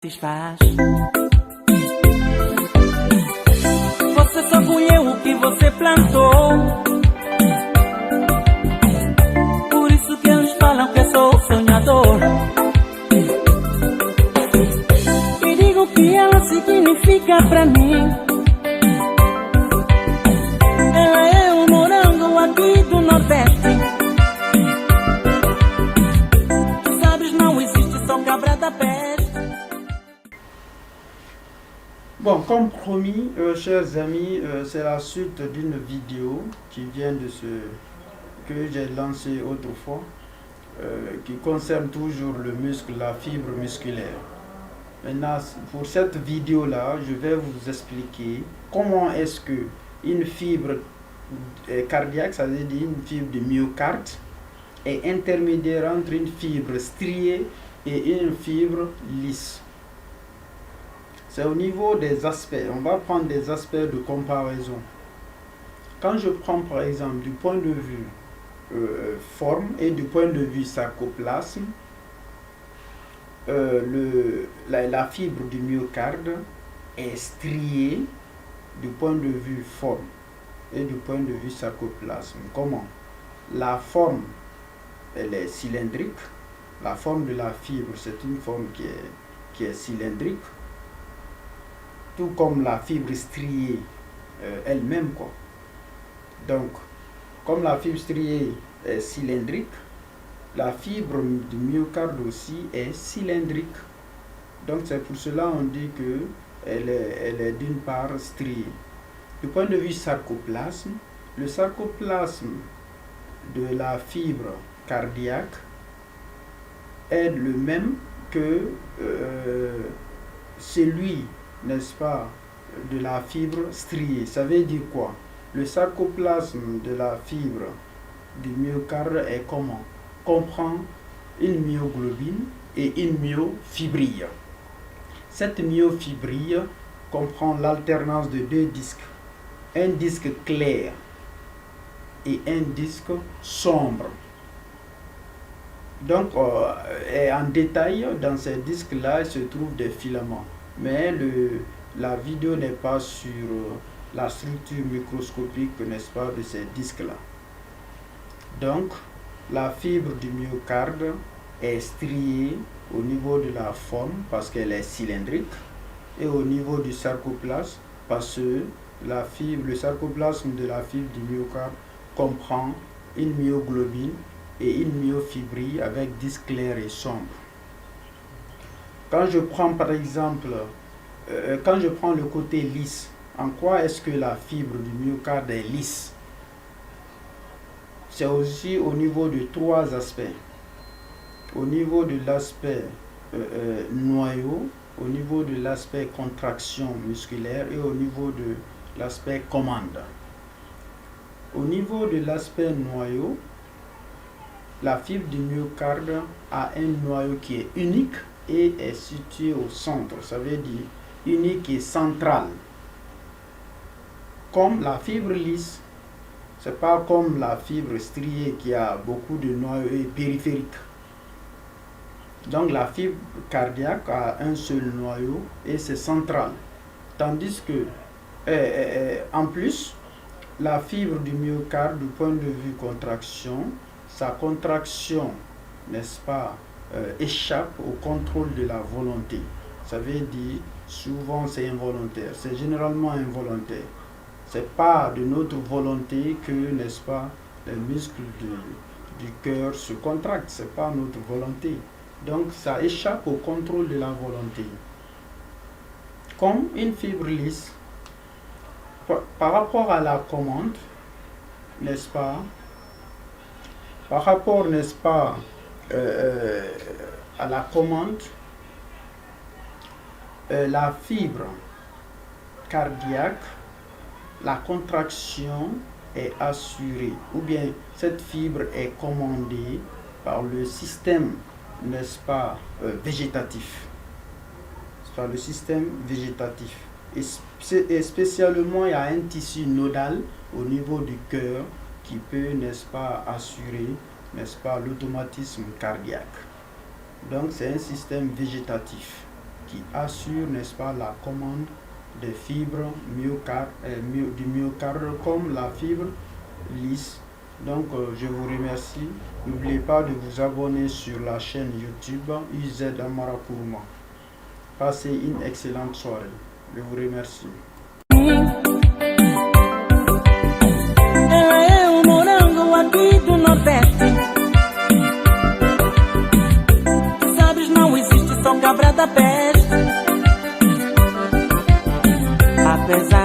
satisfaz. Você só colheu o que você plantou. Por isso que eles falam que eu sou sonhador. E digo que ela significa pra mim. Ela é o morango aqui do Nordeste. Tu sabes, não existe só cabra da peste. Bon, comme promis, chers amis, c'est la suite d'une vidéo qui vient de que j'ai lancée autrefois, qui concerne toujours le muscle, la fibre musculaire. Maintenant, pour cette vidéo-là, je vais vous expliquer comment est-ce que une fibre cardiaque, ça veut dire une fibre de myocarde, est intermédiaire entre une fibre striée et une fibre lisse. C'est au niveau des aspects. On va prendre des aspects de comparaison. Quand je prends par exemple du point de vue forme et du point de vue sarcoplasme, la fibre du myocarde est striée du point de vue forme et du point de vue sarcoplasme. Comment? La forme, elle est cylindrique. La forme de la fibre, c'est une forme qui est cylindrique. Tout comme la fibre striée elle-même, quoi. Donc, comme la fibre striée est cylindrique, la fibre du myocarde aussi est cylindrique. Donc, c'est pour cela qu'on dit qu'elle est d'une part striée. Du point de vue sarcoplasme, le sarcoplasme de la fibre cardiaque est le même que celui, n'est-ce pas, de la fibre striée. Ça veut dire quoi? Le sarcoplasme de la fibre du myocarde est comment? Comprend une myoglobine et une myofibrille. Cette myofibrille comprend l'alternance de deux disques. Un disque clair et un disque sombre. Donc, en détail, dans ces disques-là, il se trouvent des filaments. Mais la vidéo n'est pas sur la structure microscopique, n'est-ce pas, de ces disques-là. Donc, la fibre du myocarde est striée au niveau de la forme parce qu'elle est cylindrique et au niveau du sarcoplasme parce que le sarcoplasme de la fibre du myocarde comprend une myoglobine et une myofibrille avec disques clairs et sombres. Quand je prends par exemple, quand je prends le côté lisse, en quoi est-ce que la fibre du myocarde est lisse? C'est aussi au niveau de trois aspects. Au niveau de l'aspect noyau, au niveau de l'aspect contraction musculaire et au niveau de l'aspect commande. Au niveau de l'aspect noyau, la fibre du myocarde a un noyau qui est unique et est situé au centre. Ça veut dire unique et central. Comme la fibre lisse, c'est pas comme la fibre striée qui a beaucoup de noyaux et périphériques. Donc la fibre cardiaque a un seul noyau et c'est central. Tandis que, en plus, la fibre du myocarde, du point de vue contraction, sa contraction, n'est-ce pas, échappe au contrôle de la volonté. Ça veut dire, souvent c'est involontaire, c'est généralement involontaire. C'est pas de notre volonté que, n'est-ce pas, les muscles du cœur se contractent, c'est pas notre volonté. Donc ça échappe au contrôle de la volonté. Comme une fibre lisse, par rapport à la commande, n'est-ce pas, par rapport, n'est-ce pas, à la commande, la fibre cardiaque, la contraction est assurée, ou bien cette fibre est commandée par le système, n'est-ce pas, végétatif. Par le système végétatif. Et spécialement, il y a un tissu nodal au niveau du cœur qui peut, n'est-ce pas, assurer, n'est-ce pas, l'automatisme cardiaque. Donc, c'est un système végétatif. qui assure, n'est-ce pas, la commande des fibres du myocarde comme la fibre lisse. Donc je vous remercie. N'oubliez pas de vous abonner sur la chaîne YouTube UZ Amara Kourouma. Passez une excellente soirée. Je vous remercie. Ela é o morango aqui do Nordeste. Sabes, não existe só cabra da peste. Apesar